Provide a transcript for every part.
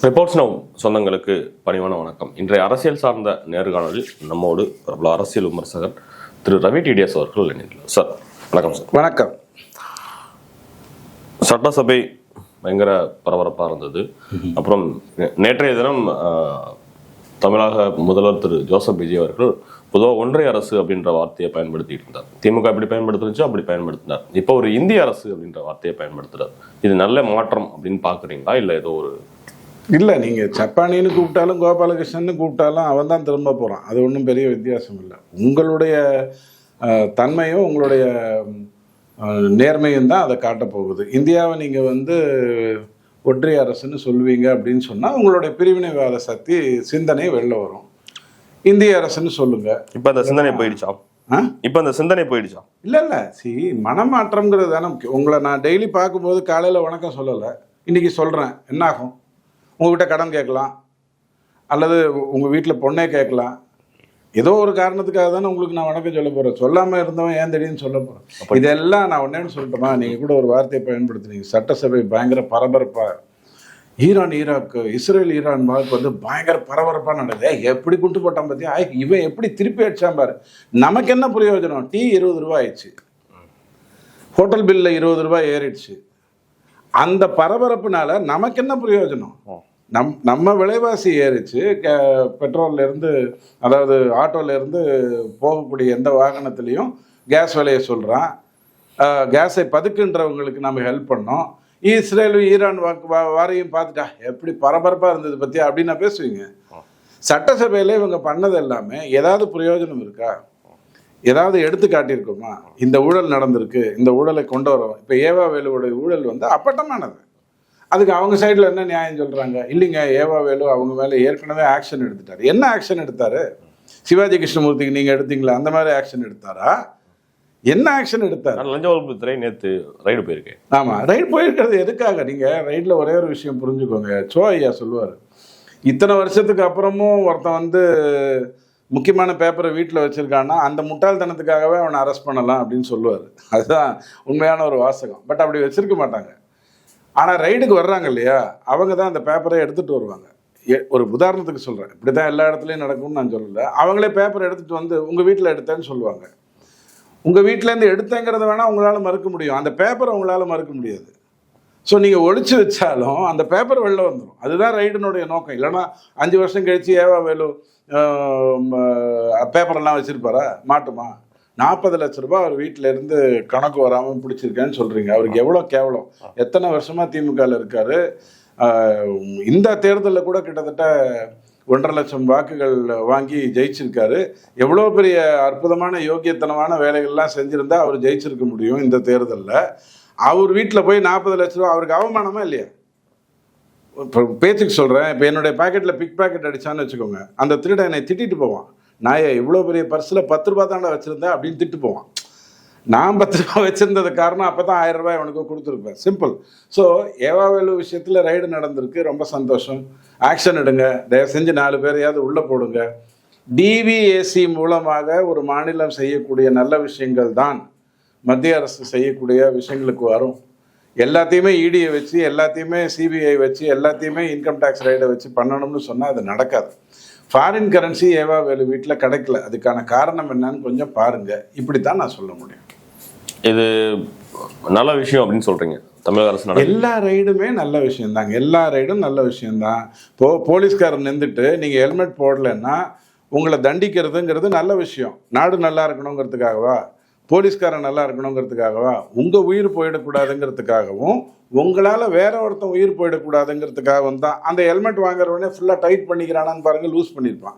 Reports now சொந்தங்களுக்கு பணிவான வணக்கம். இன்றைய அரசியல் சார்ந்த நேர்காணலில் நம்மோடு பிரபல அரசியல் விமர்சகர் திரு ரவி டிடிஎஸ் அவர்கள் இணைந்துள்ளார். சார் வணக்கம். சார் வணக்கம். சட்டசபை பயங்கர பரபரப்பாக இருந்தது. அப்புறம் நேற்றைய தினம் தமிழக முதல்வர் திரு ஜோசப் விஜய் அவர்கள் பொதுவாக ஒன்றிய அரசு அப்படின்ற வார்த்தையை பயன்படுத்திட்டு இருந்தார். திமுக எப்படி பயன்படுத்துனுச்சோ அப்படி பயன்படுத்தினார். இப்போ ஒரு இந்திய அரசு அப்படின்ற வார்த்தையை பயன்படுத்துறார். இது நல்ல மாற்றம் அப்படின்னு பாக்குறீங்களா, இல்லை ஏதோ ஒரு இல்லை, நீங்கள் சப்பானின்னு கூப்பிட்டாலும் கோபாலகிருஷ்ணன் கூப்பிட்டாலும் அவன் தான் திரும்ப போகிறான். அது ஒன்றும் பெரிய வித்தியாசம் இல்லை. உங்களுடைய தன்மையும் உங்களுடைய நேர்மையும் தான் அதை காட்டப் போகுது. இந்தியாவை நீங்கள் ஒன்றிய அரசுன்னு சொல்லுவீங்க அப்படின்னு சொன்னால் உங்களுடைய பிரிவினைவாத சக்தி சிந்தனை வெளில வரும். இந்திய அரசுன்னு சொல்லுங்க. இப்போ அந்த சிந்தனை போயிடுச்சா? இப்போ அந்த சிந்தனை போயிடுச்சா? இல்லை, மனமாற்றம்ங்கிறது தானே முக்கியம். உங்களை நான் டெய்லி பார்க்கும்போது காலையில் வணக்கம் சொல்லலை, இன்னைக்கு சொல்கிறேன். என்ன ஆகும்? உங்ககிட்ட கடன் கேட்கலாம், அல்லது உங்கள் வீட்டில் பொண்ணே கேட்கலாம். ஏதோ ஒரு காரணத்துக்காக தானே உங்களுக்கு நான் வணக்கம் சொல்ல போகிறேன். சொல்லாமல் இருந்தவன் ஏன் திடீர்னு சொல்ல போகிறேன்? இதெல்லாம் நான் ஒன்னேன்னு சொல்லட்டுமா? நீங்கள் கூட ஒரு வார்த்தையை பயன்படுத்துனீங்க, சட்டசபை பயங்கர பரபரப்பாக. ஈரான் ஈராக்கு, இஸ்ரேல் ஈரான் வாழ்க்கை பயங்கர பரபரப்பாக நடக்குது. எப்படி குண்டு போட்டான் பார்த்தியா? இவன் எப்படி திருப்பி அடிச்சான் பாரு. நமக்கு என்ன பிரயோஜனம்? டீ 20 ரூபா ஆயிடுச்சு, ஹோட்டல் பில்ல 20 ரூபாய் ஏறிடுச்சு. அந்த பரபரப்புனால நமக்கு என்ன பிரயோஜனம்? நம்ம விலைவாசி ஏறிச்சு. பெட்ரோல்லேருந்து, அதாவது ஆட்டோலேருந்து போகக்கூடிய எந்த வாகனத்துலேயும் கேஸ் விலையை சொல்கிறான். கேஸை பதுக்குன்றவங்களுக்கு நம்ம ஹெல்ப் பண்ணோம். இஸ்ரேல் ஈரான் வாரையும் பார்த்துட்டா எப்படி பரபரப்பாக இருந்தது பற்றியா அப்படின்னு நான் பேசுவீங்க. சட்டசபையில் இவங்க பண்ணது எல்லாமே ஏதாவது பிரயோஜனம் இருக்கா? ஏதாவது எடுத்து காட்டியிருக்கோமா? இந்த ஊழல் நடந்திருக்கு, இந்த ஊழலை கொண்டு வரோம். இப்போ ஏவா வேலுவோட ஊழல் அப்பட்டமானது. அதுக்கு அவங்க சைடில் என்ன நியாயம் சொல்கிறாங்க? இல்லைங்க, ஏவா வேலு அவங்க மேலே ஏற்கனவே ஆக்ஷன் எடுத்துட்டார். என்ன ஆக்ஷன் எடுத்தார்? சிவாஜி கிருஷ்ணமூர்த்திக்கு நீங்கள் எடுத்தீங்களா அந்த மாதிரி ஆக்ஷன் எடுத்தாரா? என்ன ஆக்ஷன் எடுத்தார்? லஞ்ச ஒழிப்புத்துறை நேற்று ரைடு போயிருக்கேன். ஆமாம், ரைடு போயிருக்கிறது எதுக்காக? நீங்கள் ரைடில் ஒரே ஒரு விஷயம் புரிஞ்சுக்கோங்க. சோ ஐயா சொல்லுவார், இத்தனை வருஷத்துக்கு அப்புறமும் ஒருத்தன் முக்கியமான பேப்பரை வீட்டில் வச்சுருக்கான்னா அந்த முட்டாள்தனத்துக்காகவே அவனை அரெஸ்ட் பண்ணலாம் அப்படின்னு சொல்லுவார். அதுதான் உண்மையான ஒரு வாசகம். பட் அப்படி வச்சுருக்க மாட்டாங்க. ஆனால் ரைடுக்கு வர்றாங்க இல்லையா, அவங்க தான் அந்த பேப்பரை எடுத்துகிட்டு வருவாங்க. ஒரு உதாரணத்துக்கு சொல்கிறேன், இப்படி தான் எல்லா இடத்துலையும் நடக்கும்னு நான் சொல்லலை. அவங்களே பேப்பரை எடுத்துகிட்டு உங்கள் வீட்டில் எடுத்தேன்னு சொல்லுவாங்க. உங்கள் வீட்டிலேருந்து எடுத்தேங்கிறத வேணால் உங்களால் மறுக்க முடியும், அந்த பேப்பரை உங்களால் மறுக்க முடியாது. ஸோ நீங்கள் ஒழிச்சு வச்சாலும் அந்த பேப்பர் வெளில வந்துடும். அதுதான் ரைடுனுடைய நோக்கம். இல்லைன்னா 5 வருஷம் கழித்து ஏவா வேலு பேப்பரெல்லாம் வச்சுருப்பாரா? மாட்டுமா? 40 லட்ச ரூபாய் அவர் வீட்டில் இருந்து கணக்கு வராமல் பிடிச்சிருக்கேன்னு சொல்கிறீங்க. அவருக்கு எவ்வளோ கேவலம். எத்தனை வருஷமாக திமுகவில் இருக்கார். இந்த தேர்தலில் கூட கிட்டத்தட்ட 1.5 லட்சம் வாக்குகள் வாங்கி ஜெயிச்சிருக்காரு. எவ்வளோ பெரிய அற்புதமான யோக்கியத்தனமான வேலைகள்லாம் செஞ்சுருந்தா அவர் ஜெயிச்சிருக்க முடியும். இந்த தேர்தலில் அவர் வீட்டில் போய் 40 லட்ச ரூபா அவருக்கு அவமானமா இல்லையா? இப்போ பேச்சுக்கு சொல்கிறேன். இப்போ என்னுடைய பாக்கெட்டில் பிக் பாக்கெட் அடித்தான்னு வச்சுக்கோங்க, அந்த திருட என்னை திட்டிட்டு போவான். நான் இவ்வளோ பெரிய பர்ஸில் 10 ரூபா தாண்டா வச்சுருந்தேன் அப்படின்னு திட்டு போவான். நான் 10 ரூபா வச்சுருந்தது காரணம் அப்போ தான் 1000 ரூபாய் அவனுக்கு கொடுத்துருப்பேன். சிம்பிள். ஸோ ஏவாவேலு விஷயத்தில் ரைடு நடந்திருக்கு, ரொம்ப சந்தோஷம். ஆக்ஷன் எடுங்க, தயவு செஞ்சு 4 பேரையாவது உள்ளே போடுங்க. டிவிஏசி மூலமாக ஒரு மாநிலம் செய்யக்கூடிய நல்ல விஷயங்கள் தான் மத்திய அரசு செய்யக்கூடிய விஷயங்களுக்கு வரும். எல்லாத்தையுமே இடியை வச்சு, எல்லாத்தையுமே சிபிஐ வச்சு, எல்லாத்தையுமே இன்கம் டேக்ஸ் ரைடை வச்சு பண்ணணும்னு சொன்னால் அது நடக்காது. ஃபாரின் கரன்சி ஏவா வேலு வீட்டில் கிடைக்கல. அதுக்கான காரணம் என்னன்னு கொஞ்சம் பாருங்க. இப்படி தான் நான் சொல்ல முடியும். இது நல்ல விஷயம் அப்படின்னு சொல்கிறீங்க. தமிழக அரசு எல்லா ரைடுமே நல்ல விஷயம்தாங்க. எல்லா ரைடும் நல்ல விஷயம்தான். போலீஸ்காரன் நின்றுட்டு நீங்கள் ஹெல்மெட் போடலைன்னா உங்களை தண்டிக்கிறதுங்கிறது நல்ல விஷயம். நாடு நல்லா இருக்கணுங்கிறதுக்காகவா? போலீஸ்காரன் நல்லா இருக்கணுங்கிறதுக்காகவா? உங்கள் உயிர் போயிடக்கூடாதுங்கிறதுக்காகவும் உங்களால் வேற ஒருத்தன் உயிர் போயிடக்கூடாதுங்கிறதுக்காகவும் தான். அந்த ஹெல்மெட் வாங்குற உடனே ஃபுல்லாக டைட் பண்ணிக்கிறானான்னு பாருங்கள், லூஸ் பண்ணியிருப்பான்.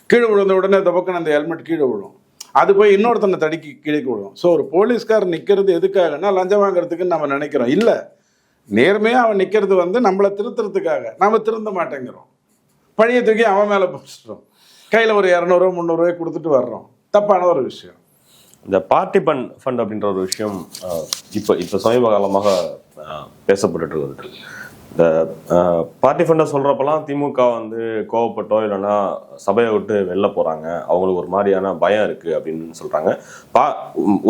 கீழே விழுந்த உடனே இந்த பக்கம் அந்த ஹெல்மெட் கீழே விழும். அது போய் இன்னொருத்தனை தடிக்கி கீழே விழும். ஸோ ஒரு போலீஸ்கார் நிற்கிறது எதுக்காகனா லஞ்சம் வாங்குறதுக்குன்னு நம்ம நினைக்கிறோம். இல்லை, நேர்மையாக அவன் நிற்கிறது நம்மளை திருத்துறதுக்காக. நம்ம திருந்த மாட்டேங்கிறோம். பழைய தூக்கி அவன் மேலே போச்சுட்டோம். கையில் ஒரு 200 300 கொடுத்துட்டு வர்றோம். தப்பான ஒரு விஷயம். இந்த பார்ட்டி ஃபண்ட் அப்படின்ற ஒரு விஷயம் இப்போ சமீப காலமாக பேசப்பட்டு வருது. இந்த பார்ட்டி ஃபண்டை சொல்றப்பெல்லாம் திமுக வந்து கோவப்பட்டோ இல்லைன்னா சபையை விட்டு வெளில போறாங்க, அவங்களுக்கு ஒரு மாதிரியான பயம் இருக்கு அப்படின்னு சொல்றாங்க.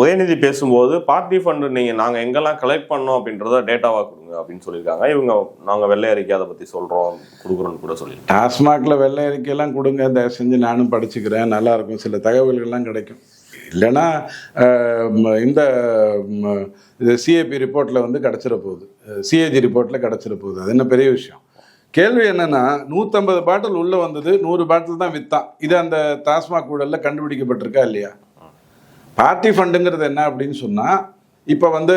உதயநிதி பேசும்போது பார்ட்டி ஃபண்டு நாங்க எங்கெல்லாம் கலெக்ட் பண்ணோம் அப்படின்றத டேட்டாவா கொடுங்க அப்படின்னு சொல்லியிருக்காங்க. இவங்க நாங்க வெள்ளை அறிக்கை அதை பத்தி சொல்றோம் கொடுக்குறோம்னு கூட சொல்லியிருக்காங்க. டாஸ்மாக்ல வெள்ளை அறிக்கையெல்லாம் கொடுங்க, தயவு செஞ்சு நானும் படிச்சுக்கிறேன், நல்லா இருக்கும், சில தகவல்கள்லாம் கிடைக்கும். இல்லைன்னா இந்த சிஏபி ரிப்போர்ட்டில் வந்து கிடச்சிட போகுது, சிஏஜி ரிப்போர்ட்டில் கிடச்சிட போகுது. அது என்ன பெரிய விஷயம்? கேள்வி என்னென்னா 150 பாட்டில் உள்ளே வந்தது, 100 பாட்டில் தான் விற்றான். இது அந்த டாஸ்மாக் ஊழலில் கண்டுபிடிக்கப்பட்டிருக்கா இல்லையா? பார்ட்டி ஃபண்டுங்கிறது என்ன அப்படின்னு சொன்னால், இப்போ வந்து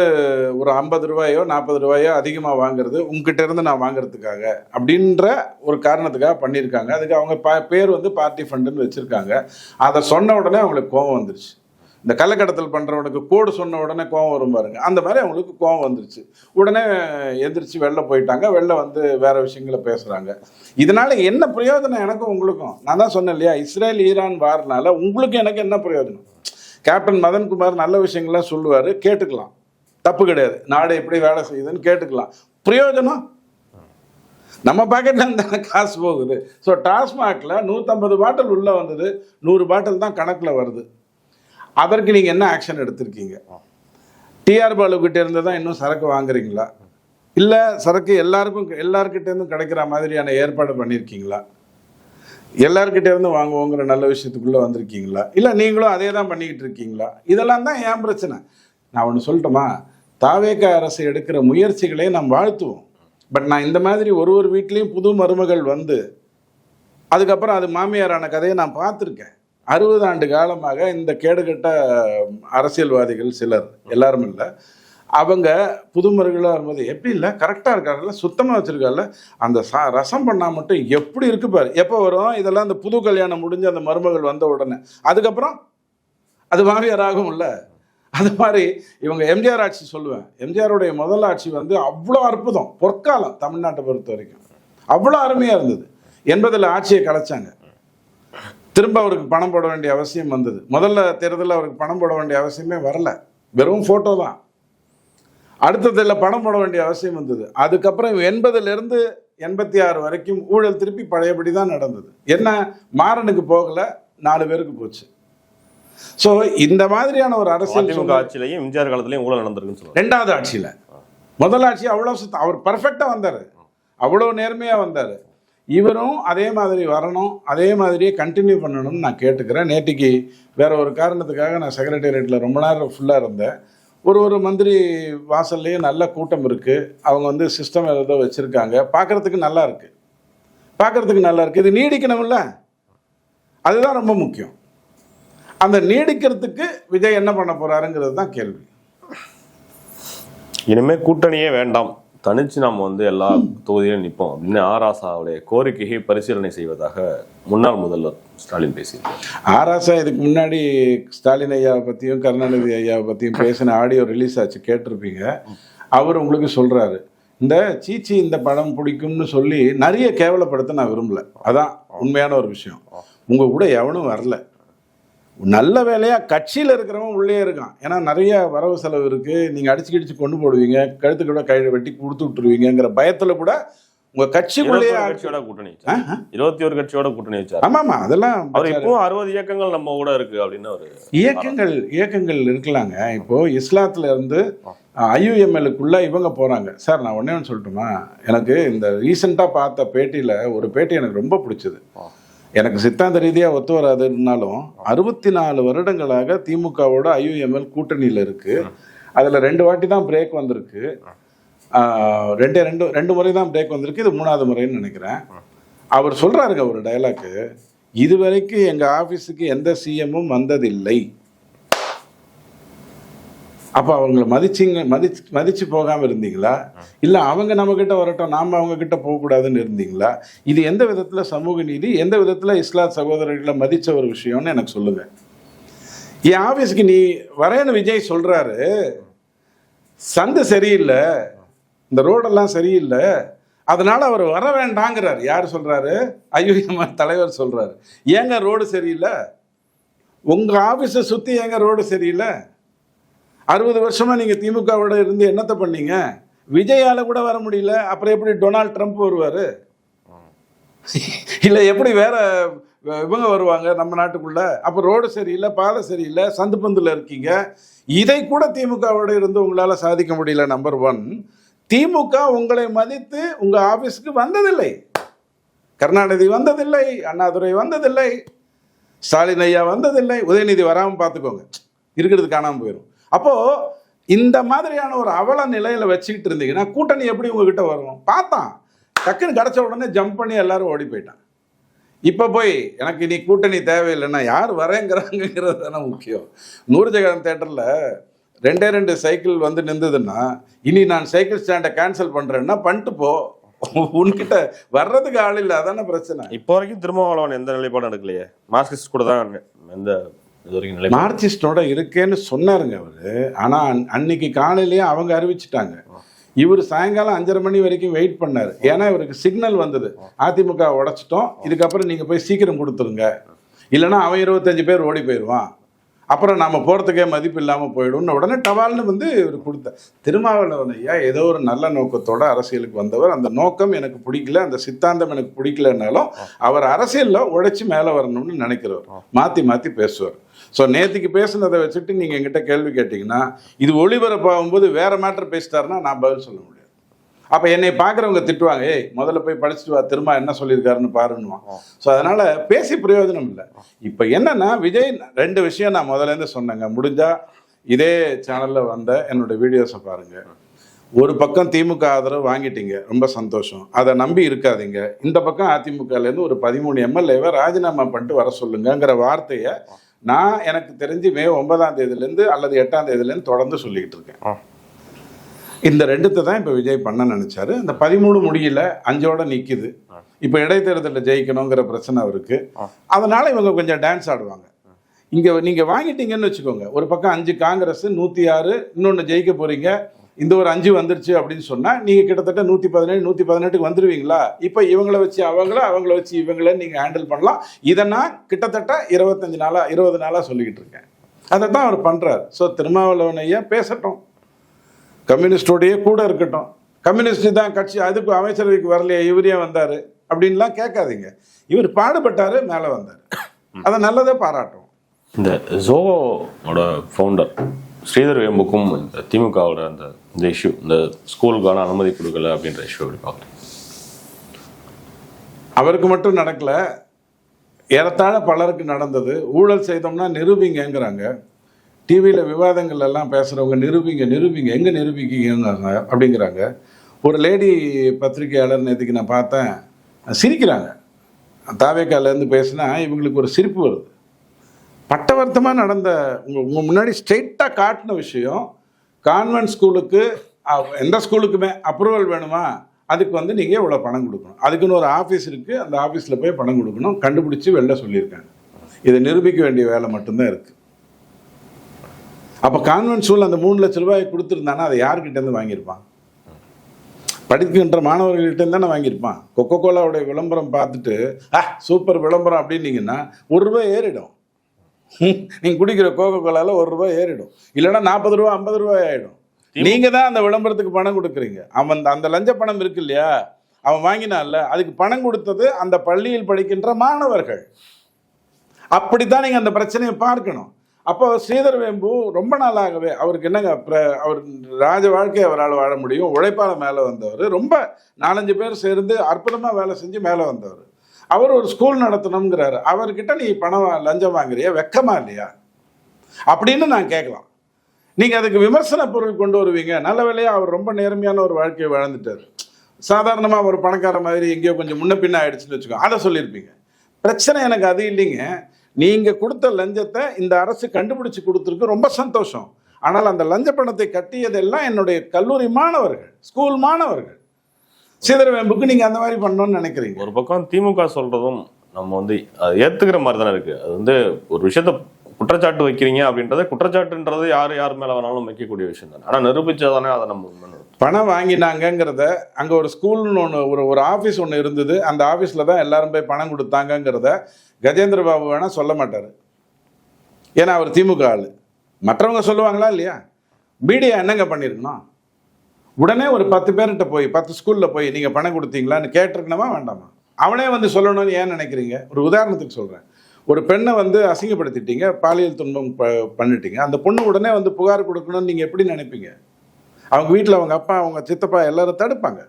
ஒரு 50 ரூபாயோ 40 ரூபாயோ அதிகமாக வாங்குறது உங்ககிட்ட இருந்து நான் வாங்குறதுக்காக அப்படின்ற ஒரு காரணத்துக்காக பண்ணியிருக்காங்க. அதுக்கு அவங்க பேர் வந்து பார்ட்டி ஃபண்டுன்னு வச்சுருக்காங்க. அதை சொன்ன உடனே அவங்களுக்கு கோபம் வந்துருச்சு. இந்த கள்ளக்கடத்தல் பண்ணுறவனுக்கு கோடு சொன்ன உடனே கோவம் வரும் பாருங்க, அந்த மாதிரி அவங்களுக்கு கோவம் வந்துருச்சு. உடனே எந்திரிச்சு வெளில போயிட்டாங்க, வெளில வந்து வேற விஷயங்களை பேசுகிறாங்க. இதனால என்ன பிரயோஜனம் எனக்கும் உங்களுக்கும்? நான் தான் சொன்னேன் இல்லையா, இஸ்ரேல் ஈரான் வார்னால உங்களுக்கு எனக்கு என்ன பிரயோஜனம்? கேப்டன் மதன்குமார் நல்ல விஷயங்கள்லாம் சொல்லுவார், கேட்டுக்கலாம், தப்பு கிடையாது. நாடு எப்படி வேலை செய்யுதுன்னு கேட்டுக்கலாம். பிரயோஜனம் நம்ம பாக்கெட்ல இருந்தால் காசு போகுது. ஸோ டாஸ்மாகில் 150 பாட்டில் உள்ளே வந்தது, 100 பாட்டில் தான் கணக்கில் வருது. அதற்கு நீங்கள் என்ன ஆக்ஷன் எடுத்திருக்கீங்க? டிஆர் பாலுக்கிட்ட இருந்து தான் இன்னும் சரக்கு வாங்குறீங்களா? இல்லை சரக்கு எல்லாருக்கிட்டேருந்தும் கிடைக்கிற மாதிரியான ஏற்பாடு பண்ணியிருக்கீங்களா? எல்லாருக்கிட்டே இருந்து வாங்குவோங்கிற நல்ல விஷயத்துக்குள்ளே வந்திருக்கீங்களா? இல்லை நீங்களும் அதே தான் பண்ணிக்கிட்டு இருக்கீங்களா? இதெல்லாம் தான் ஏன் பிரச்சனை. நான் ஒன்று சொல்லட்டுமா, தாவேக அரசு எடுக்கிற முயற்சிகளை நாம் வாழ்த்துவோம். பட் நான் இந்த மாதிரி ஒரு வீட்லேயும் புது மருமகள் வந்து அதுக்கப்புறம் அது மாமியாரான கதையை நான் பார்த்துருக்கேன். 60 ஆண்டு காலமாக இந்த கேடுகட்ட அரசியல்வாதிகள் சிலர், எல்லாரும் இல்லை, அவங்க புதுமருகளாக வரும்போது எப்படி இல்லை கரெக்டாக இருக்காருல்ல, சுத்தமாக வச்சுருக்காருல்ல, அந்த ரசம் பண்ணால் மட்டும் எப்படி இருக்கு பாரு. எப்போ வரும் இதெல்லாம்? அந்த புது கல்யாணம் முடிஞ்சு அந்த மருமகள் வந்த உடனே. அதுக்கப்புறம் அது மாமியாராகும் இல்லை. அது மாதிரி இவங்க எம்ஜிஆர் ஆட்சி சொல்லுவேன். எம்ஜிஆருடைய முதல் ஆட்சி வந்து அவ்வளோ அற்புதம், பொற்காலம் தமிழ்நாட்டை பொறுத்த வரைக்கும் அவ்வளோ அருமையாக இருந்தது. 80 ஆட்சியை கலைச்சாங்க. திரும்ப அவருக்கு பணம் போட வேண்டிய அவசியம் வந்தது. முதல்ல தேர்தலில் அவருக்கு பணம் போட வேண்டிய அவசியமே வரல, வெறும் ஃபோட்டோ தான். அடுத்ததில் பணம் போட வேண்டிய அவசியம் வந்தது. அதுக்கப்புறம் 80லேருந்து 86 வரைக்கும் ஊழல் திருப்பி பழையபடி தான் நடந்தது. என்ன, மாறனுக்கு போகலை, 4 பேருக்கு போச்சு. ஸோ இந்த மாதிரியான ஒரு அரசியல் ஆட்சியிலையும் எம்ஜிஆர் காலத்திலையும் ஊழல் நடந்திருக்குன்னு சொல்லுவாங்க. 2வது ஆட்சியில், முதல் ஆட்சி அவ்வளோ அவர் பர்ஃபெக்டாக வந்தார், அவ்வளோ நேர்மையாக வந்தார். இவரும் அதே மாதிரி வரணும், அதே மாதிரியே கண்டினியூ பண்ணணும்னு நான் கேட்டுக்கிறேன். நேற்றுக்கு வேற ஒரு காரணத்துக்காக நான் செக்ரட்டேரியட்டில் ரொம்ப நேரம் ஃபுல்லாக இருந்தேன். ஒரு மந்திரி வாசல்லையும் நல்ல கூட்டம் இருக்குது. அவங்க வந்து சிஸ்டம் ஏதோ வச்சுருக்காங்க, பார்க்குறதுக்கு நல்லா இருக்குது. இது நீடிக்கணும்ல, அதுதான் ரொம்ப முக்கியம். அந்த நீடிக்கிறதுக்கு விஜய் என்ன பண்ண போறாருங்கிறது தான் கேள்வி. இனிமேல் கூட்டணியே வேண்டாம், தனிச்சு நாம் வந்து எல்லா தொகுதியிலும் நிற்போம் அப்படின்னு ஆராசாவுடைய கோரிக்கையை பரிசீலனை செய்வதாக முன்னாள் முதல்வர் ஸ்டாலின் பேசியிருக்கார். ஆராசா இதுக்கு முன்னாடி ஸ்டாலின் ஐயாவை பற்றியும் கருணாநிதி ஐயாவை பற்றியும் பேசின ஆடியோ ரிலீஸ் ஆச்சு, கேட்டிருப்பீங்க. அவர் உங்களுக்கு சொல்கிறாரு, இந்த சீச்சி இந்த படம் பிடிக்கும்னு சொல்லி நிறைய கேவலப்படுத்த நான் விரும்பல. அதான் உண்மையான ஒரு விஷயம். உங்கள் கூட எவனும் வரல, நல்ல வேலையாக கட்சியில் இருக்கிறவன் உள்ளே இருக்கான். ஏன்னா நிறைய வரவு செலவு இருக்குது, நீங்கள் அடிச்சு கொண்டு போடுவீங்க, கழுத்து கூட கையில் வெட்டி கொடுத்து விட்டுருவீங்கிற பயத்தில் கூட உங்கள் கட்சிக்குள்ளேயே கூட்டணி 21 கட்சியோட கூட்டணி வச்சார். ஆமாம், அதெல்லாம் அவர் இப்போ 60 இயக்கங்கள் நம்ம கூட இருக்குது அப்படின்னு ஒரு இயக்கங்கள் இருக்கலாங்க. இப்போது இஸ்லாத்துல இருந்து IUML-க்குள்ளே இவங்க போகிறாங்க. சார் நான் ஒன்றே ஒன்று சொல்லட்டுமா, எனக்கு இந்த ரீசெண்டாக பார்த்த பேட்டியில் ஒரு பேட்டி எனக்கு ரொம்ப பிடிச்சது. எனக்கு சித்தாந்த ரீதியாக ஒத்து வராதுன்னாலும் 64 வருடங்களாக திமுகவோட IUML கூட்டணியில் இருக்குது. அதில் 2 வாட்டி தான் பிரேக் வந்திருக்கு, ரெண்டு முறை தான் பிரேக் வந்திருக்கு, இது 3வது முறைன்னு நினைக்கிறேன். அவர் சொல்கிறாருங்க ஒரு டயலாக்கு, இதுவரைக்கும் எங்கள் ஆஃபீஸுக்கு எந்த சிஎம்மும் வந்ததில்லை. அப்போ அவங்கள மதிச்சு போகாமல் இருந்தீங்களா? இல்லை அவங்க நம்மக்கிட்ட வரட்டும், நாம் அவங்கக்கிட்ட போகக்கூடாதுன்னு இருந்தீங்களா? இது எந்த விதத்தில் சமூக நீதி, எந்த விதத்தில் இஸ்லாத் சகோதரர்களை மதித்த ஒரு விஷயம்னு எனக்கு சொல்லுங்கள். என் ஆஃபீஸுக்கு நீ வரேன்னு விஜய் சொல்கிறாரு, சந்து சரியில்லை, இந்த ரோடெல்லாம் சரியில்லை, அதனால் அவர் வர வேண்டாங்கிறார். யார் சொல்கிறாரு? IUML தலைவர் சொல்கிறாரு. ஏங்க ரோடு சரியில்லை? உங்கள் ஆஃபீஸை சுற்றி ஏங்க ரோடு சரியில்லை? 60 வருஷமாக நீங்கள் திமுகவோட இருந்து என்னத்தை பண்ணீங்க? விஜயால கூட வர முடியல, அப்புறம் எப்படி டொனால்ட் ட்ரம்ப் வருவாரு? இல்லை எப்படி வேற இவங்க வருவாங்க நம்ம நாட்டுக்குள்ள? அப்போ ரோடு சரியில்லை, பாதை சரியில்லை, சந்து பந்துல இருக்கீங்க. இதை கூட திமுகவோட இருந்து உங்களால சாதிக்க முடியல. நம்பர் 1, திமுக உங்களை மதித்து உங்க ஆபீஸ்க்கு வந்ததில்லை. கருணாநிதி வந்ததில்லை, அண்ணாதுரை வந்ததில்லை, ஸ்டாலின் ஐயா வந்ததில்லை, உதயநிதி வராமல் பார்த்துக்கோங்க, இருக்கிறது காணாமல் போயிடும். அப்போ இந்த மாதிரியான ஒரு அவல நிலையில வச்சுக்கிட்டு இருந்தீங்கன்னா கூட்டணி எப்படி உங்ககிட்ட வரும்? பார்த்தான், டக்குன்னு கிடச்ச உடனே ஜம்ப் பண்ணி எல்லாரும் ஓடி போயிட்டான். இப்போ போய் எனக்கு இனி கூட்டணி தேவையில்லைன்னா யார் வரேங்கிறாங்கிறது தானே முக்கியம். நூர்ஜஹான் தேட்டரில் 2 சைக்கிள் வந்து நின்றுதுன்னா இனி நான் சைக்கிள் ஸ்டாண்டை கேன்சல் பண்ணுறேன்னா பண்ணிட்டு போ, உன்கிட்ட வர்றதுக்கு ஆள் இல்லை, அதான பிரச்சனை. இப்போ வரைக்கும் திருமாவளவன் எந்த நிலைப்பாடும் எடுக்கலையே, மார்க்சிஸ்ட் கூட தான் எந்த இது வரைக்கும் நிலை. மார்க்சிஸ்டோட இருக்கேன்னு சொன்னாருங்க அவரு. ஆனால் அன்னைக்கு காலையிலேயே அவங்க அறிவிச்சிட்டாங்க. இவர் சாயங்காலம் 5:30 மணி வரைக்கும் வெயிட் பண்ணார். ஏன்னா இவருக்கு சிக்னல் வந்தது, அதிமுக உடைச்சிட்டோம், இதுக்கப்புறம் நீங்கள் போய் சீக்கிரம் கொடுத்துருங்க, இல்லைன்னா அவன் 25 பேர் ஓடி போயிடுவான், அப்புறம் நம்ம போகிறதுக்கே மதிப்பு இல்லாமல் போயிடும்னு உடனே டவால்னு வந்து இவர் கொடுத்த. திருமாவளவன் ஐயா ஏதோ ஒரு நல்ல நோக்கத்தோட அரசியலுக்கு வந்தவர். அந்த நோக்கம் எனக்கு பிடிக்கல, அந்த சித்தாந்தம் எனக்கு பிடிக்கலன்னாலும் அவர் அரசியலில் உழைச்சி மேலே வரணும்னு நினைக்கிறவர், மாற்றி மாற்றி பேசுவார். ஸோ நேற்றுக்கு பேசுனதை வச்சுட்டு நீங்கள் எங்கிட்ட கேள்வி கேட்டிங்கன்னா இது ஒளிபரப்பாகும்போது வேறு மேட்டர் பேசிட்டாருன்னா நான் பதில் சொல்ல முடியாது. அப்போ என்னை பார்க்குறவங்க திட்டுவாங்க, ஏய் முதல்ல போய் படிச்சுட்டு வா, திரும்ப என்ன சொல்லியிருக்காருன்னு பாருன்னுவான். ஸோ அதனால் பேசி பிரயோஜனம் இல்லை. இப்போ என்னென்னா விஜய் 2 விஷயம் நான் முதலேருந்து சொன்னேங்க. முடிஞ்சால் இதே சேனலில் வந்த என்னோட வீடியோஸை பாருங்கள். ஒரு பக்கம் திமுக ஆதரவு வாங்கிட்டீங்க, ரொம்ப சந்தோஷம், அதை நம்பி இருக்காதீங்க. இந்த பக்கம் அதிமுகலேருந்து ஒரு 13 எம்எல்ஏவை ராஜினாமா பண்ணிட்டு வர சொல்லுங்கிற வார்த்தையை நான் எனக்கு தெரிஞ்சு மே 9ஆம் தேதியிலேருந்து அல்லது 8ஆம் தேதியிலேருந்து தொடர்ந்து சொல்லிக்கிட்டு இருக்கேன். இந்த 2 தான் இப்போ விஜய் பண்ண நினைச்சாரு. அந்த 13 முடியல, 5ஓட நிற்கிது. இப்போ இடைத்தேர்தலில் ஜெயிக்கணுங்கிற பிரச்சனை அவருக்கு. அதனால இவங்க கொஞ்சம் டான்ஸ் ஆடுவாங்க. இங்கே நீங்கள் வாங்கிட்டீங்கன்னு வச்சுக்கோங்க, ஒரு பக்கம் 5 காங்கிரஸ், 106, இன்னொன்று ஜெயிக்க போறீங்க, இந்த ஒரு 5 வந்துருச்சு அப்படின்னு சொன்னால் நீங்கள் கிட்டத்தட்ட 117, 118க்கு வந்துடுவீங்களா? இப்போ இவங்களை வச்சு அவங்கள வச்சு இவங்கள நீங்கள் ஹேண்டில் பண்ணலாம். இதை நான் கிட்டத்தட்ட 20 நாளாக சொல்லிக்கிட்டு இருக்கேன். அதை தான் அவர் பண்ணுறார். ஸோ திருமாவளவன் ஐயா பேசட்டும், கம்யூனிஸ்டோடையே கூட இருக்கட்டும். கம்யூனிஸ்ட் தான் கட்சி, அதுக்கு அமைச்சரவைக்கு வரலையே, இவரே வந்தார் அப்படின்லாம் கேட்காதீங்க. இவர் பாடுபட்டார், மேலே வந்தார், அதை நல்லதே பாராட்டும். இந்த ஜோவோட ஃபவுண்டர் ஸ்ரீதர் வேம்புக்கும் இந்த திமுகவோட இந்த இஷ்யூ, இந்த ஸ்கூலுக்கான அனுமதி கொடுக்கல அப்படின்ற இஷ்யூ எப்படி பார்க்குறேன்? அவருக்கு மட்டும் நடக்கல, ஏறத்தாழ பலருக்கு நடந்தது. ஊழல் செய்தோம்னா நிரூபிங்கிறாங்க. டிவியில் விவாதங்கள் எல்லாம் பேசுகிறவங்க நிரூபிங்க எங்கே நிரூபிக்கிங்க அப்படிங்கிறாங்க. ஒரு லேடி பத்திரிகையாளர் நேற்றுக்கு நான் பார்த்தேன், சிரிக்கிறாங்க. தாவேக்காலேருந்து பேசினா இவங்களுக்கு ஒரு சிரிப்பு வருது. பட்டவர்த்தமாக நடந்த உங்கள் முன்னாடி ஸ்ட்ரெயிட்டாக காட்டின விஷயம், கான்வென்ட் ஸ்கூலுக்கு எந்த ஸ்கூலுக்குமே அப்ரூவல் வேணுமா, அதுக்கு வந்து நீங்கள் இவ்வளோ பணம் கொடுக்கணும், அதுக்குன்னு ஒரு ஆஃபீஸ் இருக்குது, அந்த ஆஃபீஸில் போய் பணம் கொடுக்கணும், கண்டுபிடிச்சி வெளில சொல்லியிருக்காங்க. இதை நிரூபிக்க வேண்டிய வேலை மட்டும்தான் இருக்குது. அப்போ கான்வென்ட் ஸ்கூல் அந்த 3 லட்ச ரூபாய் கொடுத்துருந்தானா அதை யார்கிட்டேருந்து வாங்கியிருப்பான்? படிக்கின்ற மாணவர்கள்கிட்ட தானே வாங்கியிருப்பான். கொக்கோ கோலாவுடைய விளம்பரம் பார்த்துட்டு சூப்பர் விளம்பரம் அப்படின்னீங்கன்னா ₹1 ஏறிடும். நீங்கள் குடிக்கிற கோகோ கோலாவில் ₹1 ஏறிடும், இல்லைன்னா ₹40, ₹50 ஆகிடும். நீங்கள் தான் அந்த விளம்பரத்துக்கு பணம் கொடுக்குறீங்க. அவன் அந்த லஞ்ச பணம் இருக்கு இல்லையா, அவன் வாங்கினான்ல, அதுக்கு பணம் கொடுத்தது அந்த பள்ளியில் படிக்கின்ற மாணவர்கள். அப்படித்தான் நீங்கள் அந்த பிரச்சனையை பார்க்கணும். அப்போ ஸ்ரீதர் வேம்பு ரொம்ப நாளாகவே அவருக்கு என்னங்க, அவர் ராஜ வாழ்க்கையை அவரால் வாழ முடியும், உழைப்பால மேலே வந்தவர், ரொம்ப 4-5 பேர் சேர்ந்து அற்புதமாக வேலை செஞ்சு மேலே வந்தவர். அவர் ஒரு ஸ்கூல் நடத்தணுங்கிறாரு, அவர்கிட்ட நீ பணம் லஞ்சம் வாங்குறியா, வெக்கமா இல்லையா அப்படின்னு நான் கேட்கலாம். நீங்கள் அதுக்கு விமர்சன பொருள் கொண்டு வருவீங்க. நல்ல வேலையாக அவர் ரொம்ப நேர்மையான ஒரு வாழ்க்கையை வாழ்ந்துட்டார். சாதாரணமாக ஒரு பணக்கார மாதிரி எங்கேயோ கொஞ்சம் முன்ன பின்ன ஆயிடுச்சுன்னு வச்சுக்கோ, அதை சொல்லியிருப்பீங்க. பிரச்சனை எனக்கு அது இல்லைங்க. நீங்கள் கொடுத்த லஞ்சத்தை இந்த அரசு கண்டுபிடிச்சு கொடுத்துருக்கு, ரொம்ப சந்தோஷம். ஆனால் அந்த லஞ்ச பணத்தை கட்டியதெல்லாம் என்னுடைய கல்லூரி மாணவர்கள், ஸ்கூல் மாணவர்கள். ஸ்ரீதர் வேம்புக்கு நீங்கள் அந்த மாதிரி பண்ணணும்னு நினைக்கிறீங்க. ஒரு பக்கம் திமுக சொல்கிறதும் நம்ம வந்து அதை ஏற்றுக்கிற மாதிரி தானே இருக்குது. அது வந்து ஒரு விஷயத்த குற்றச்சாட்டு வைக்கிறீங்க அப்படின்றத, குற்றச்சாட்டுன்றது யார் மேலே வேணாலும் வைக்கக்கூடிய விஷயம் தானே. ஆனால் நிரூபிச்சாதானே அதை நம்ம பணம் வாங்கினாங்கிறத, அங்கே ஒரு ஸ்கூல்னு ஒன்று, ஒரு ஆஃபீஸ் ஒன்று இருந்தது, அந்த ஆஃபீஸில் தான் எல்லாரும் போய் பணம் கொடுத்தாங்கங்கிறத கஜேந்திர பாபு வேணால் சொல்ல மாட்டார். ஏன்னா அவர் திமுக ஆள். மற்றவங்க சொல்லுவாங்களா இல்லையா? மீடியா என்னங்க பண்ணியிருக்கணும்? உடனே ஒரு 10 பேர்கிட்ட போய் 10 ஸ்கூலில் போய் நீங்கள் பணம் கொடுத்தீங்களான்னு கேட்டிருக்கணுமா வேண்டாமா? அவனே வந்து சொல்லணும்னு ஏன் நினைக்கிறீங்க? ஒரு உதாரணத்துக்கு சொல்கிறேன். ஒரு பெண்ணை வந்து அசிங்கப்படுத்திட்டீங்க, பாலியல் துன்பம் பண்ணிட்டீங்க. அந்த பொண்ணு உடனே வந்து புகார் கொடுக்கணும்னு நீங்கள் எப்படி நினைப்பீங்க? அவங்க வீட்டில் அவங்க அப்பா, அவங்க சித்தப்பா எல்லாரும் தடுப்பாங்க.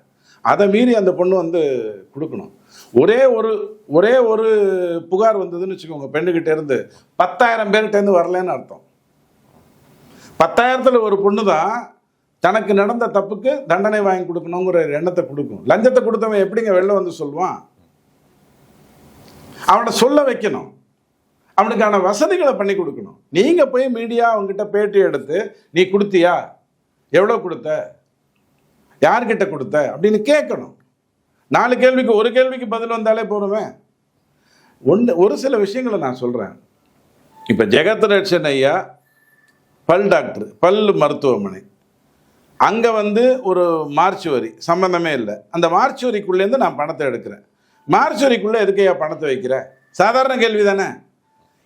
அதை மீறி அந்த பொண்ணு வந்து கொடுக்கணும். ஒரே ஒரு புகார் வந்ததுன்னு வச்சுக்கோங்க, பெண்ணுக்கிட்ட இருந்து 10,000 பேர்கிட்டேருந்து வரலன்னு அர்த்தம். 10,000ல் ஒரு பொண்ணு தான் தனக்கு நடந்த தப்புக்கு தண்டனை வாங்கி கொடுக்கணுங்கிற எண்ணத்தை கொடுக்கும். லஞ்சத்தை கொடுத்தவன் எப்படிங்க வெளில வந்து சொல்லுவான்? அவனை சொல்ல வைக்கணும், அவனுக்கான வசதிகளை பண்ணி கொடுக்கணும். நீங்க போய் மீடியா அவங்ககிட்ட பேட்டி எடுத்து நீ கொடுத்தியா, எவ்வளோ கொடுத்த, யார்கிட்ட கொடுத்த அப்படின்னு கேட்கணும். 4 கேள்விக்கு ஒரு கேள்விக்கு பதில் வந்தாலே போருவேன். ஒரு சில விஷயங்களை நான் சொல்றேன். இப்ப ஜெகத்ரட்சன் ஐயா பல் டாக்டர், பல் மருத்துவமனை, அங்க வந்து ஒரு மார்ச்சுவரி சம்பந்தமே இல்லை. அந்த மார்ச்சுவரிக்குள்ளேருந்து நான் பணத்தை எடுக்கிறேன். மார்ச்சுவரிக்குள்ள எதுக்கையா பணத்தை வைக்கிற? சாதாரண கேள்வி தானே.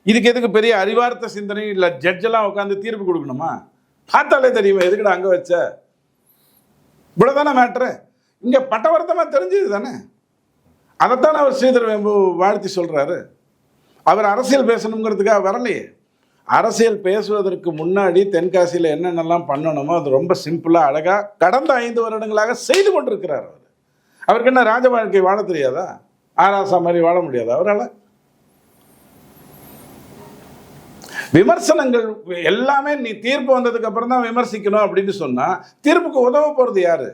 இதுக்கு எதுக்கு பெரிய அறிவார்த்த சிந்தனை இல்லை, ஜட்ஜெல்லாம் உட்காந்து தீர்ப்பு கொடுக்கணுமா? பார்த்தாலே தெரியுமா எதுக்குடா அங்கே வச்ச? இவ்வளோதானே மேட்ரு. இங்கே பட்டவர்த்தமாக தெரிஞ்சது தானே. அதைத்தான் அவர் ஸ்ரீதர் வேம்பு வாழ்த்தி சொல்கிறாரு. அவர் அரசியல் பேசணுங்கிறதுக்காக வரலையே. அரசியல் பேசுவதற்கு முன்னாடி தென்காசியில் என்னென்னலாம் பண்ணணுமோ அது ரொம்ப சிம்பிளாக அழகாக கடந்த 5 வருடங்களாக செய்து கொண்டிருக்கிறார். அவருக்கு என்ன ராஜ வாழ்க்கை வாழ தெரியாதா? ஆராசா மாதிரி வாழ முடியாதா அவரால்? விமர்சனங்கள் எல்லாமே நீ தீர்ப்பு வந்ததுக்கு அப்புறம் தான் விமர்சிக்கணும் அப்படின்னு சொன்னா தீர்ப்புக்கு உதவ போறது யாரு?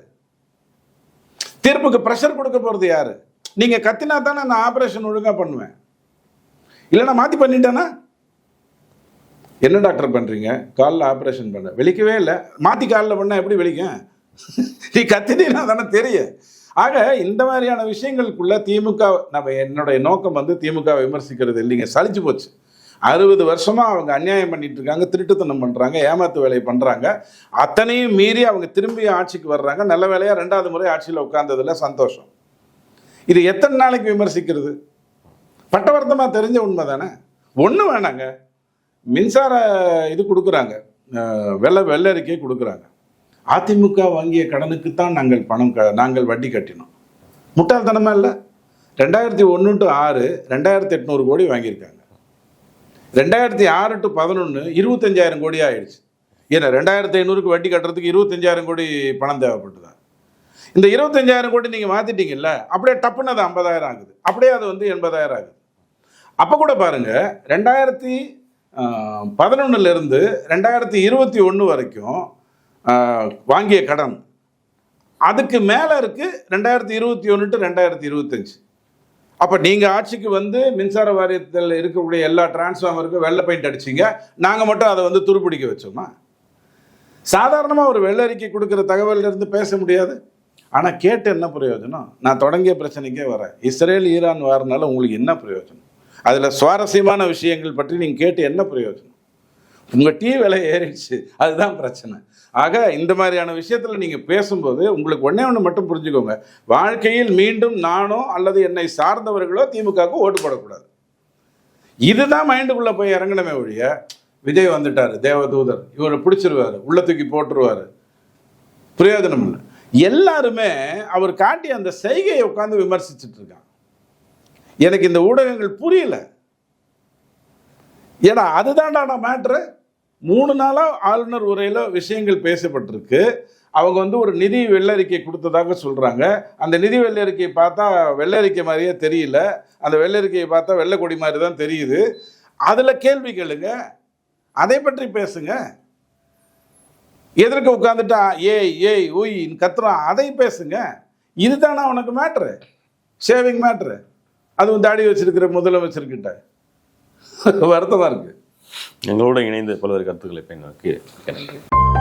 தீர்ப்புக்கு பிரஷர் கொடுக்க போறது யாரு? நீங்க கத்தினா தானே நான் ஆபரேஷன் ஒழுங்கா பண்ணுவேன், இல்லைன்னா மாத்தி பண்ணிட்டேன்னா என்ன டாக்டர் பண்றீங்க? காலில் ஆபரேஷன் பண்ண வெளிக்கவே இல்லை, மாத்தி காலில் பண்ண எப்படி வெளிக்கும்? நீ கத்தினா தானே தெரியும். ஆக இந்த மாதிரியான விஷயங்களுக்குள்ள திமுக, என்னுடைய நோக்கம் வந்து திமுக விமர்சிக்கிறது இல்லைங்க, சலிச்சு போச்சு. 60 வருஷமா அவங்க அநியாயம் பண்ணிட்டு இருக்காங்க, திருட்டுத்தனம் பண்றாங்க, ஏமாத்து வேலையை பண்றாங்க. அத்தனையும் மீறி அவங்க திரும்பி ஆட்சிக்கு வர்றாங்க. நல்ல வேலையா 2வது முறை ஆட்சியில் உட்கார்ந்ததுல சந்தோஷம். இது எத்தனை நாளைக்கு விமர்சிக்கிறது? பட்டவர்த்தமா தெரிஞ்ச உண்மை தானே. ஒன்றும் வேணாங்க, மின்சார இது கொடுக்குறாங்க, வெள்ளரிக்கை கொடுக்குறாங்க. அதிமுக வாங்கிய கடனுக்கு தான் நாங்கள் வட்டி கட்டினோம். முட்டாள்தனமா இல்லை? 2001 to 6 2800 கோடி வாங்கியிருக்காங்க. 2006 to 11 25,000 கோடி ஆயிடுச்சு. ஏன்னா 2500க்கு வட்டி கட்டுறதுக்கு 25,000 கோடி பணம் தேவைப்பட்டுதான். இந்த 25,000 கோடி நீங்க மாத்திட்டீங்கல்ல, அப்படியே டப்புன்னு அது 50,000 ஆகுது, அப்படியே அது வந்து 80,000 ஆகுது. அப்ப கூட பாருங்க, 2011 இருந்து 2021 வரைக்கும் வாங்கிய கடன் அதுக்கு மேல இருக்கு 2021 to 2025. அப்ப நீங்க ஆட்சிக்கு வந்து மின்சார வாரியத்தில் இருக்கக்கூடிய எல்லா டிரான்ஸ்ஃபார்மருக்கும் வெள்ளை பெயிண்ட் அடிச்சிங்க, நாங்க மட்டும் அதை வந்து துருப்பிடிக்க வச்சோமா? சாதாரணமா ஒரு வெள்ளை அறிக்கை கொடுக்குற தகவல் இருந்து பேச முடியாது. ஆனா கேட்டு என்ன பிரயோஜனம்? நான் தொடங்கிய பிரச்சனைக்கே வரேன். இஸ்ரேல் ஈரான் வாரனால உங்களுக்கு என்ன பிரயோஜனம்? அதுல சுவாரஸ்யமான விஷயங்கள் பற்றி நீங்க கேட்டு என்ன பிரயோஜனம்? உங்க டீ விலை ஏறிடுச்சு, அதுதான் பிரச்சனை. ஆக இந்த மாதிரியான விஷயத்துல நீங்க பேசும்போது உங்களுக்கு ஒண்ணு மட்டும் புரிஞ்சுக்கோங்க, வாழ்க்கையில் மீண்டும் நானோ அல்லது என்னை சார்ந்தவர்களோ திமுகவுக்கு ஓட்டு போடக்கூடாது. இதுதான் மைண்டுக்குள்ள போய் இறங்கணுமே ஒழிய, விஜய் வந்துட்டாரு தேவதூதர், இவரை பிடிச்சிருவாரு, உள்ள தூக்கி போட்டுருவாரு, பிரயோஜனம் இல்லை. எல்லாருமே அவர் காட்டி அந்த செய்கையை உட்கார்ந்து விமர்சிச்சுட்டு இருக்காங்க. எனக்கு இந்த ஊடகங்கள் புரியல. ஏன்னா அதுதான்டா நான் மேட்ரு. 3 நாளா ஆளுநர் உரையில விஷயங்கள் பேசப்பட்டிருக்கு. அவங்க வந்து ஒரு நிதி வெள்ளரிக்கை கொடுத்ததாக சொல்றாங்க. அந்த நிதி வெள்ளரிக்கையை பார்த்தா வெள்ளரிக்கை மாதிரியே தெரியல, அந்த வெள்ளரிக்கையை பார்த்தா வெள்ளை கொடி மாதிரி தான் தெரியுது. அதுல கேள்வி கேளுங்க, அதை பற்றி பேசுங்க. எதற்கு உட்கார்ந்துட்டா ஏய் ஊய் கத்துறான், அதை பேசுங்க. இதுதானா உனக்கு மேட்ரு? Saving matter? அதுவும் தாடி வச்சிருக்கிற முதலமைச்சர்கிட்ட வருத்தமா இருக்கு. எங்களோட இணைந்து பல்வேறு கருத்துக்களை பயன்படுத்தி நன்றி.